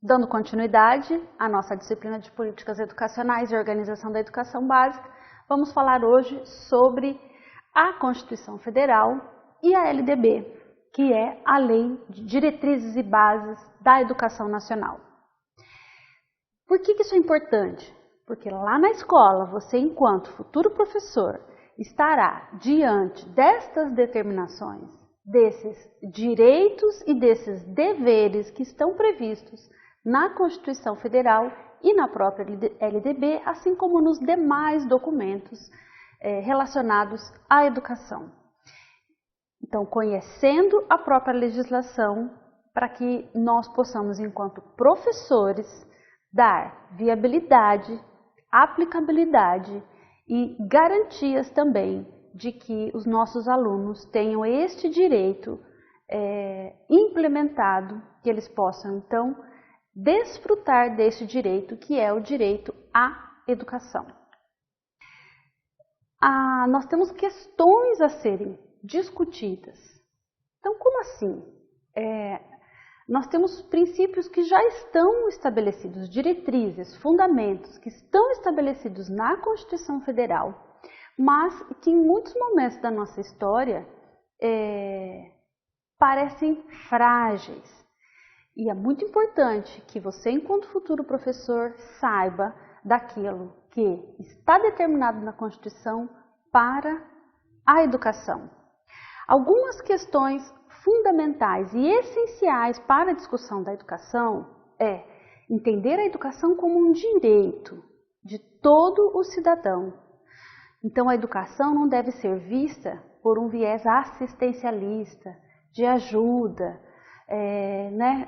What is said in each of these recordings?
Dando continuidade à nossa disciplina de Políticas Educacionais e Organização da Educação Básica, vamos falar hoje sobre a Constituição Federal e a LDB, que é a Lei de Diretrizes e Bases da Educação Nacional. Por que isso é importante? Porque lá na escola, você, enquanto futuro professor, estará diante destas determinações, desses direitos e desses deveres que estão previstos na Constituição Federal e na própria LDB, assim como nos demais documentos relacionados à educação. Então, conhecendo a própria legislação, para que nós possamos, enquanto professores, dar viabilidade, aplicabilidade e garantias também de que os nossos alunos tenham este direito implementado, que eles possam, então, desfrutar deste direito, que é o direito à educação. Nós temos questões a serem discutidas. Então, como assim? Nós temos princípios que já estão estabelecidos, diretrizes, fundamentos que estão estabelecidos na Constituição Federal, mas que em muitos momentos da nossa história parecem frágeis. E é muito importante que você, enquanto futuro professor, saiba daquilo que está determinado na Constituição para a educação. Algumas questões fundamentais e essenciais para a discussão da educação é entender a educação como um direito de todo o cidadão. Então, a educação não deve ser vista por um viés assistencialista, de ajuda.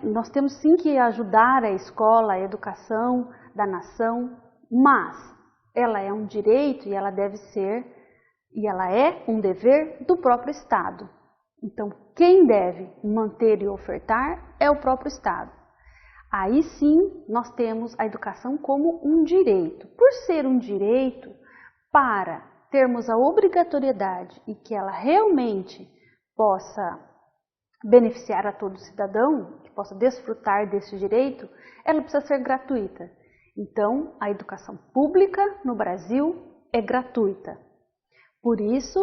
Nós temos sim que ajudar a escola, a educação da nação, mas ela é um direito e ela deve ser, e ela é um dever do próprio Estado. Então, quem deve manter e ofertar é o próprio Estado. Aí sim, nós temos a educação como um direito. Por ser um direito, para termos a obrigatoriedade e que ela realmente possa beneficiar a todo cidadão, que possa desfrutar desse direito, ela precisa ser gratuita. Então, a educação pública no Brasil é gratuita. Por isso,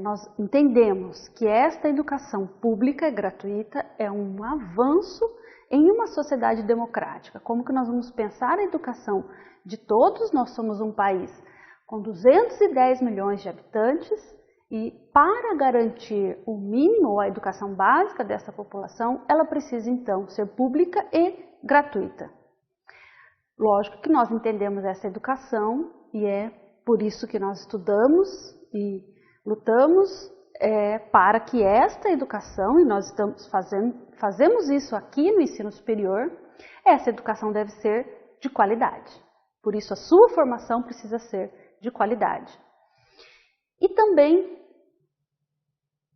nós entendemos que esta educação pública gratuita é um avanço em uma sociedade democrática. Como que nós vamos pensar a educação de todos? Nós somos um país com 210 milhões de habitantes e para garantir o mínimo ou a educação básica dessa população, ela precisa então ser pública e gratuita. Lógico que nós entendemos essa educação e é por isso que nós estudamos e lutamos para que esta educação, e nós fazemos isso aqui no ensino superior, essa educação deve ser de qualidade. Por isso a sua formação precisa ser de qualidade. E também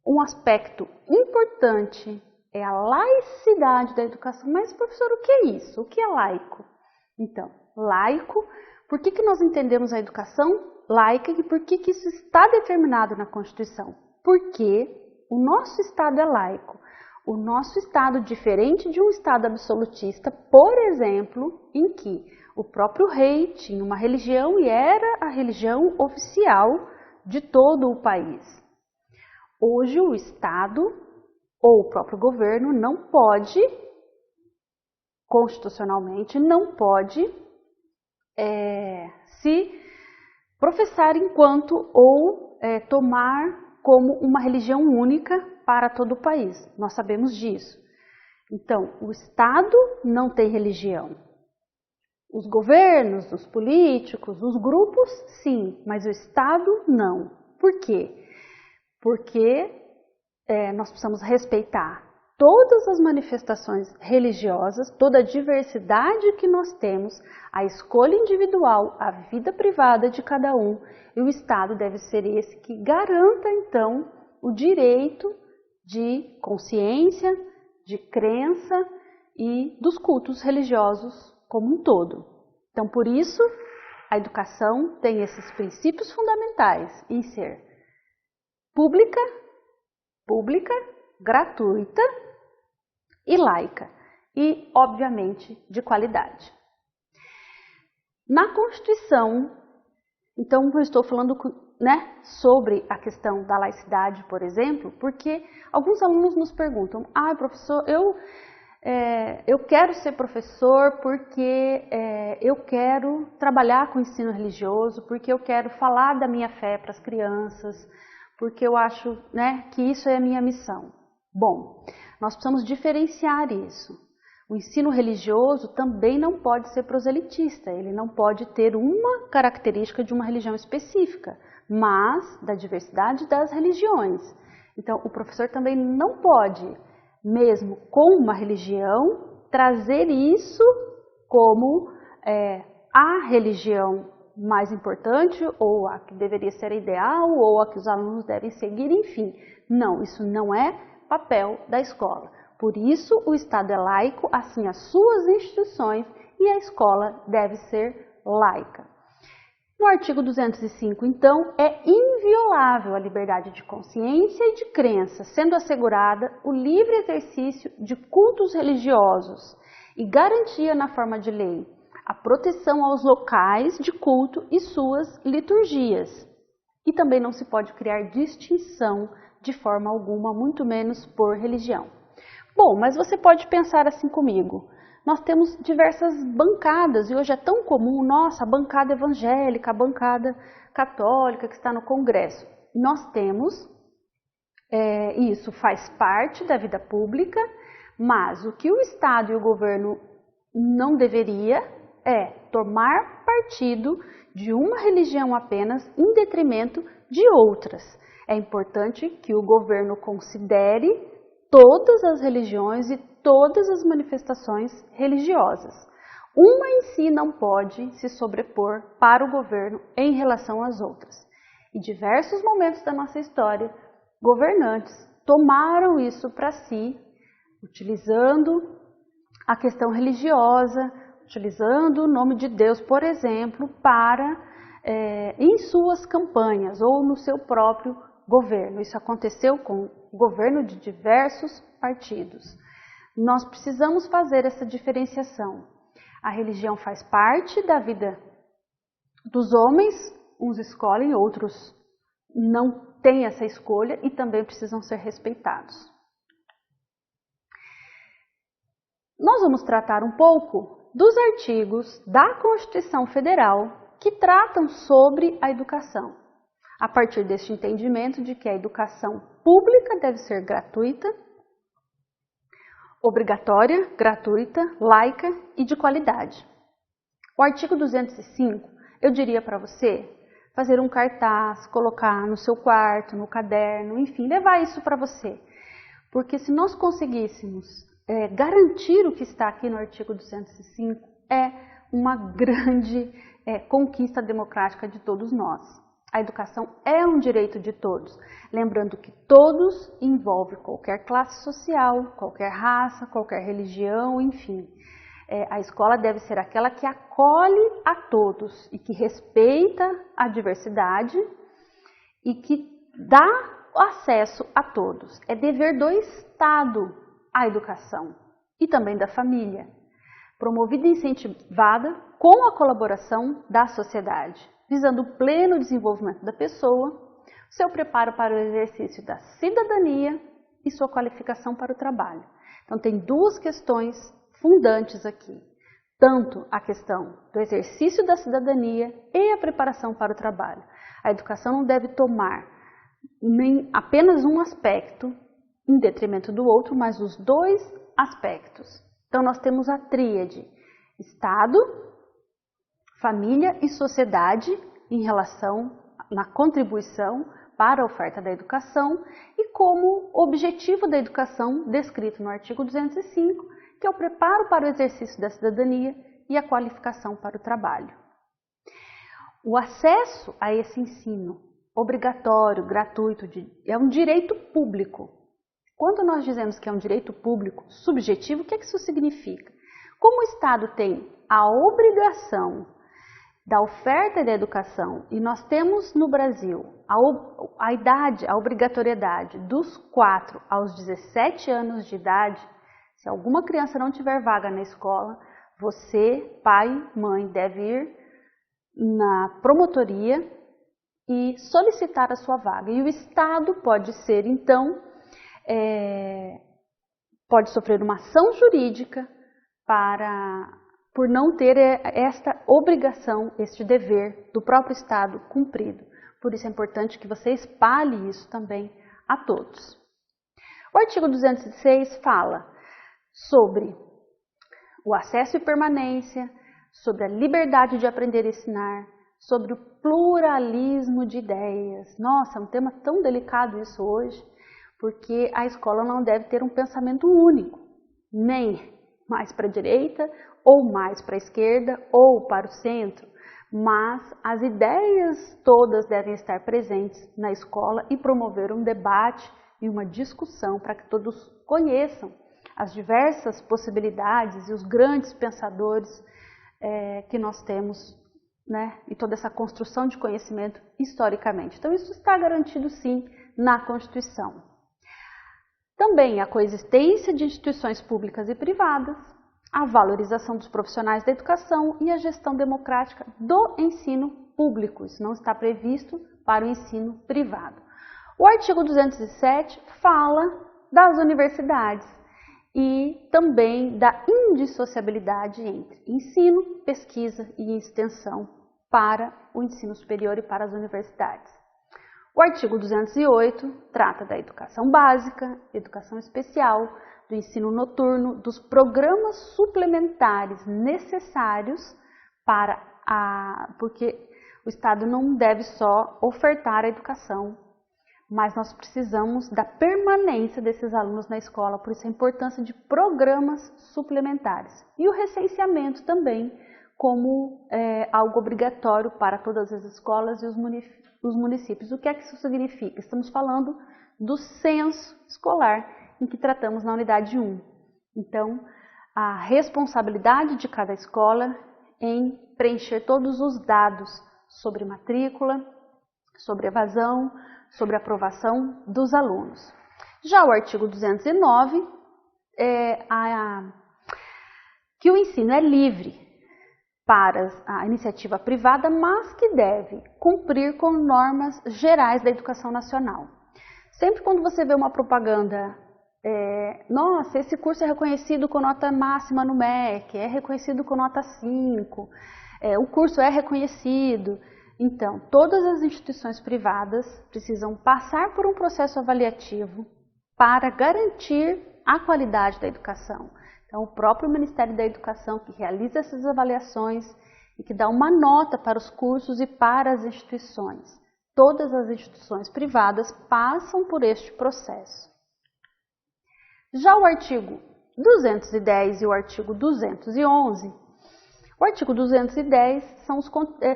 um aspecto importante é a laicidade da educação. Mas, professor, o que é isso? O que é laico? Então, laico, por que nós entendemos a educação laica e por que isso está determinado na Constituição? Porque o nosso Estado é laico. O nosso Estado, diferente de um Estado absolutista, por exemplo, em que o próprio rei tinha uma religião e era a religião oficial de todo o país. Hoje o Estado ou o próprio governo não pode, constitucionalmente, não pode se professar enquanto ou tomar como uma religião única para todo o país. Nós sabemos disso. Então, o Estado não tem religião. Os governos, os políticos, os grupos, sim, mas o Estado não. Por quê? Porque nós precisamos respeitar todas as manifestações religiosas, toda a diversidade que nós temos, a escolha individual, a vida privada de cada um, e o Estado deve ser esse que garanta, então, o direito de consciência, de crença e dos cultos religiosos como um todo. Então, por isso, a educação tem esses princípios fundamentais em ser pública, gratuita e laica. e, obviamente, de qualidade. Na Constituição, então eu estou falando, sobre a questão da laicidade, por exemplo, porque alguns alunos nos perguntam, professor, eu quero ser professor porque eu quero trabalhar com ensino religioso, porque eu quero falar da minha fé para as crianças, porque eu acho, que isso é a minha missão. Bom, nós precisamos diferenciar isso. O ensino religioso também não pode ser proselitista, ele não pode ter uma característica de uma religião específica, mas da diversidade das religiões. Então, o professor também não pode, mesmo com uma religião, trazer isso como a religião mais importante, ou a que deveria ser ideal, ou a que os alunos devem seguir, enfim. Não, isso não é papel da escola. Por isso, o Estado é laico, assim as suas instituições, e a escola deve ser laica. No artigo 205, então, é inviolável a liberdade de consciência e de crença, sendo assegurada o livre exercício de cultos religiosos e garantia na forma de lei a proteção aos locais de culto e suas liturgias. E também não se pode criar distinção de forma alguma, muito menos por religião. Bom, mas você pode pensar assim comigo. Nós temos diversas bancadas e hoje é tão comum, a bancada evangélica, a bancada católica que está no Congresso. Nós temos, isso faz parte da vida pública, mas o que o Estado e o governo não deveria é tomar partido de uma religião apenas em detrimento de outras. É importante que o governo considere todas as religiões e todas as manifestações religiosas. Uma em si não pode se sobrepor para o governo em relação às outras. Em diversos momentos da nossa história, governantes tomaram isso para si, utilizando a questão religiosa, utilizando o nome de Deus, por exemplo, em suas campanhas ou no seu próprio governo. Isso aconteceu com o governo de diversos partidos. Nós precisamos fazer essa diferenciação. A religião faz parte da vida dos homens, uns escolhem, outros não têm essa escolha e também precisam ser respeitados. Nós vamos tratar um pouco dos artigos da Constituição Federal que tratam sobre a educação, a partir deste entendimento de que a educação pública deve ser gratuita, obrigatória, gratuita, laica e de qualidade. O artigo 205, eu diria para você fazer um cartaz, colocar no seu quarto, no caderno, enfim, levar isso para você. Porque se nós conseguíssemos garantir o que está aqui no artigo 205, é uma grande conquista democrática de todos nós. A educação é um direito de todos, lembrando que todos envolve qualquer classe social, qualquer raça, qualquer religião, enfim. A escola deve ser aquela que acolhe a todos e que respeita a diversidade e que dá acesso a todos. É dever do Estado a educação e também da família, promovida e incentivada com a colaboração da sociedade, visando o pleno desenvolvimento da pessoa, seu preparo para o exercício da cidadania e sua qualificação para o trabalho. Então, tem duas questões fundantes aqui, tanto a questão do exercício da cidadania e a preparação para o trabalho. A educação não deve tomar nem apenas um aspecto em detrimento do outro, mas os dois aspectos. Então, nós temos a tríade Estado, família e sociedade em relação na contribuição para a oferta da educação e como objetivo da educação descrito no artigo 205, que é o preparo para o exercício da cidadania e a qualificação para o trabalho. O acesso a esse ensino obrigatório, gratuito, é um direito público. Quando nós dizemos que é um direito público subjetivo, o que isso significa? Como o Estado tem a obrigação da oferta da educação, e nós temos no Brasil a obrigatoriedade dos 4 aos 17 anos de idade, Se alguma criança não tiver vaga na escola, você, pai, mãe, deve ir na promotoria e solicitar a sua vaga. E o Estado pode ser, então, pode sofrer uma ação jurídica por não ter esta obrigação, este dever do próprio Estado cumprido. Por isso é importante que você espalhe isso também a todos. O artigo 206 fala sobre o acesso e permanência, sobre a liberdade de aprender e ensinar, sobre o pluralismo de ideias. Nossa, é um tema tão delicado isso hoje, porque a escola não deve ter um pensamento único, nem mais para a direita, ou mais para a esquerda, ou para o centro, mas as ideias todas devem estar presentes na escola e promover um debate e uma discussão para que todos conheçam as diversas possibilidades e os grandes pensadores que nós temos, né, e toda essa construção de conhecimento historicamente. Então isso está garantido sim na Constituição. Também a coexistência de instituições públicas e privadas, a valorização dos profissionais da educação e a gestão democrática do ensino público. Isso não está previsto para o ensino privado. O artigo 207 fala das universidades e também da indissociabilidade entre ensino, pesquisa e extensão para o ensino superior e para as universidades. O artigo 208 trata da educação básica, educação especial, do ensino noturno, dos programas suplementares necessários porque o Estado não deve só ofertar a educação, mas nós precisamos da permanência desses alunos na escola, por isso a importância de programas suplementares. E o recenseamento também como algo obrigatório para todas as escolas e os municípios. O que é que isso significa? Estamos falando do censo escolar, em que tratamos na unidade 1. Então, a responsabilidade de cada escola em preencher todos os dados sobre matrícula, sobre evasão, sobre aprovação dos alunos. Já o artigo 209 que o ensino é livre para a iniciativa privada, mas que deve cumprir com normas gerais da educação nacional. Sempre quando você vê uma propaganda, nossa, esse curso é reconhecido com nota máxima no MEC, é reconhecido com nota 5, o curso é reconhecido. Então, todas as instituições privadas precisam passar por um processo avaliativo para garantir a qualidade da educação. Então, o próprio Ministério da Educação que realiza essas avaliações e que dá uma nota para os cursos e para as instituições. Todas as instituições privadas passam por este processo. Já o artigo 210 e o artigo 211, o artigo 210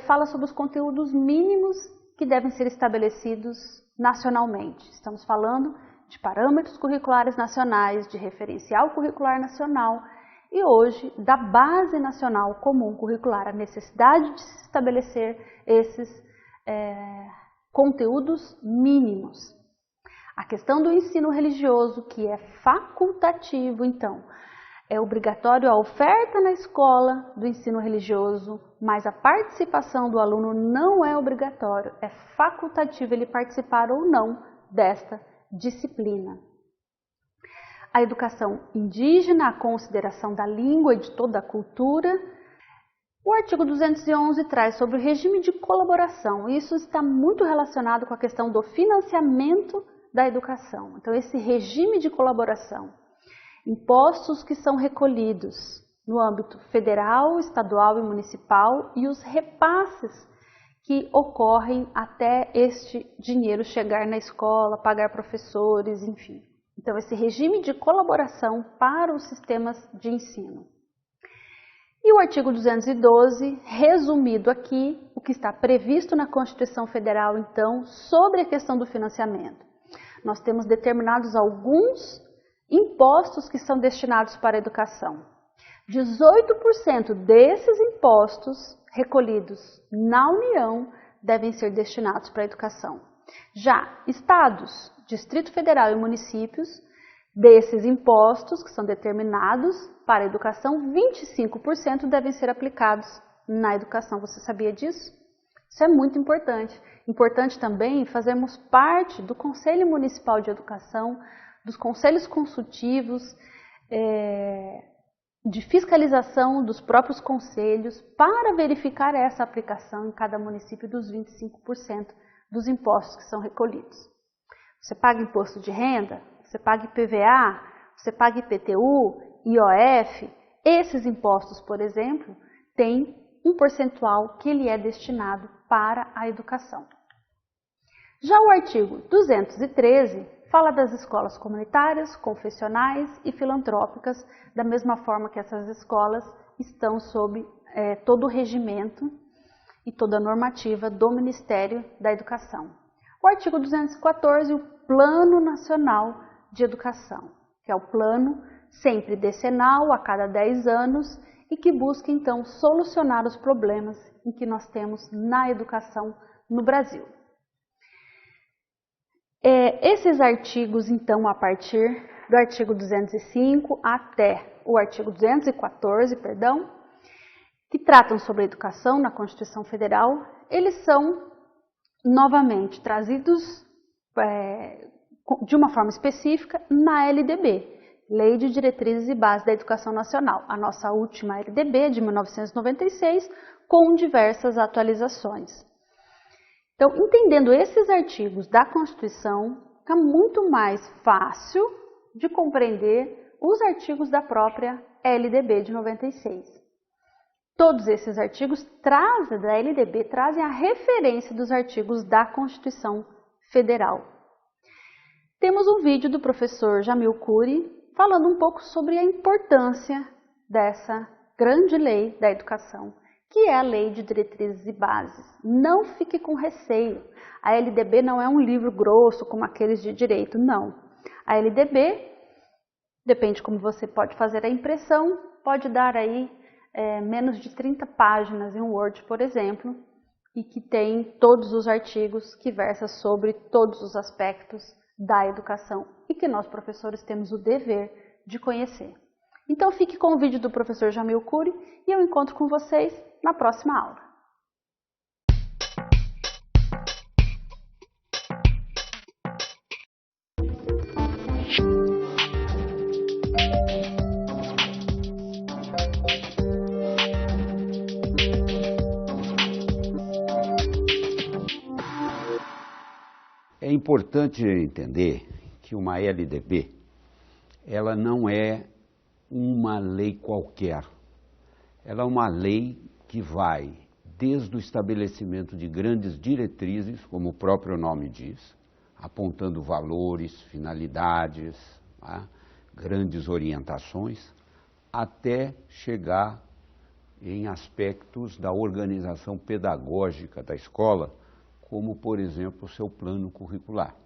fala sobre os conteúdos mínimos que devem ser estabelecidos nacionalmente. Estamos falando de parâmetros curriculares nacionais, de referencial curricular nacional e hoje da Base Nacional Comum Curricular, a necessidade de se estabelecer esses conteúdos mínimos. A questão do ensino religioso, que é facultativo, então, é obrigatório a oferta na escola do ensino religioso, mas a participação do aluno não é obrigatório, é facultativo ele participar ou não desta disciplina. A educação indígena, a consideração da língua e de toda a cultura. O artigo 211 traz sobre o regime de colaboração. Isso está muito relacionado com a questão do financiamento da educação. Então, esse regime de colaboração, impostos que são recolhidos no âmbito federal, estadual e municipal e os repasses que ocorrem até este dinheiro chegar na escola, pagar professores, enfim. Então, esse regime de colaboração para os sistemas de ensino. E o artigo 212, resumido aqui, o que está previsto na Constituição Federal, então, sobre a questão do financiamento. Nós temos determinados alguns impostos que são destinados para a educação. 18% desses impostos recolhidos na União devem ser destinados para a educação. Já estados, Distrito Federal e municípios Desses impostos que são determinados para a educação, 25% devem ser aplicados na educação. Você sabia disso? Isso é muito importante. Importante também fazermos parte do Conselho Municipal de Educação, dos conselhos consultivos, de fiscalização dos próprios conselhos, para verificar essa aplicação em cada município dos 25% dos impostos que são recolhidos. Você paga imposto de renda? Você paga IPVA, você paga IPTU, IOF, esses impostos, por exemplo, têm um percentual que ele é destinado para a educação. Já o artigo 213 fala das escolas comunitárias, confessionais e filantrópicas, da mesma forma que essas escolas estão sob todo o regimento e toda a normativa do Ministério da Educação. O artigo 214, o Plano Nacional de Educação, que é o plano sempre decenal, a cada 10 anos, e que busca então solucionar os problemas em que nós temos na educação no Brasil. Esses artigos, então, a partir do artigo 205 até o artigo 214, que tratam sobre a educação na Constituição Federal, eles são novamente trazidos de uma forma específica na LDB, Lei de Diretrizes e Bases da Educação Nacional, a nossa última LDB de 1996, com diversas atualizações. Então, entendendo esses artigos da Constituição, fica muito mais fácil de compreender os artigos da própria LDB de 96. Todos esses artigos da LDB trazem a referência dos artigos da Constituição Federal. Temos um vídeo do professor Jamil Cury falando um pouco sobre a importância dessa grande lei da educação, que é a Lei de Diretrizes e Bases. Não fique com receio. A LDB não é um livro grosso como aqueles de direito, não. A LDB, depende como você pode fazer a impressão, pode dar aí menos de 30 páginas em um Word, por exemplo, e que tem todos os artigos que versam sobre todos os aspectos da educação e que nós, professores, temos o dever de conhecer. Então, fique com o vídeo do professor Jamil Cury e eu encontro com vocês na próxima aula. É importante entender que uma LDB, ela não é uma lei qualquer. Ela é uma lei que vai desde o estabelecimento de grandes diretrizes, como o próprio nome diz, apontando valores, finalidades, grandes orientações, até chegar em aspectos da organização pedagógica da escola, como, por exemplo, o seu plano curricular.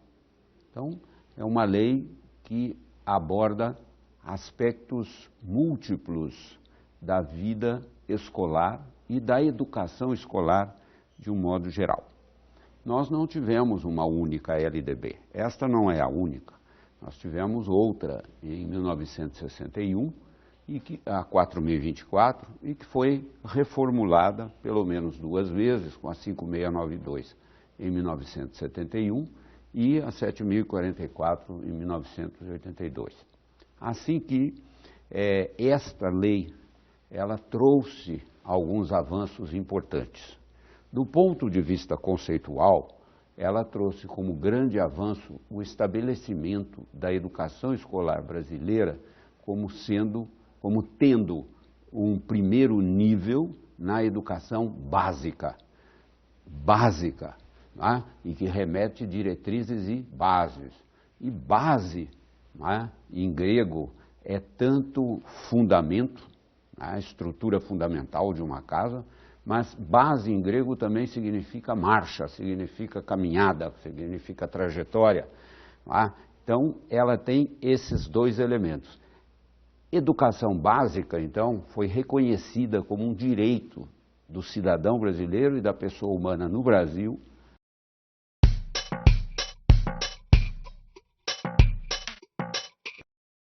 Então, é uma lei que aborda aspectos múltiplos da vida escolar e da educação escolar de um modo geral. Nós não tivemos uma única LDB, esta não é a única. Nós tivemos outra em 1961, a 4024, e que foi reformulada pelo menos 2 vezes, com a 5692 em 1971 e a 7044 em 1982. Assim que esta lei, ela trouxe alguns avanços importantes. Do ponto de vista conceitual, ela trouxe como grande avanço o estabelecimento da educação escolar brasileira como tendo um primeiro nível na educação básica, e que remete diretrizes e bases. E base, em grego, é tanto fundamento, a estrutura fundamental de uma casa, mas base em grego também significa marcha, significa caminhada, significa trajetória. Então, ela tem esses 2 elementos. Educação básica, então, foi reconhecida como um direito do cidadão brasileiro e da pessoa humana no Brasil,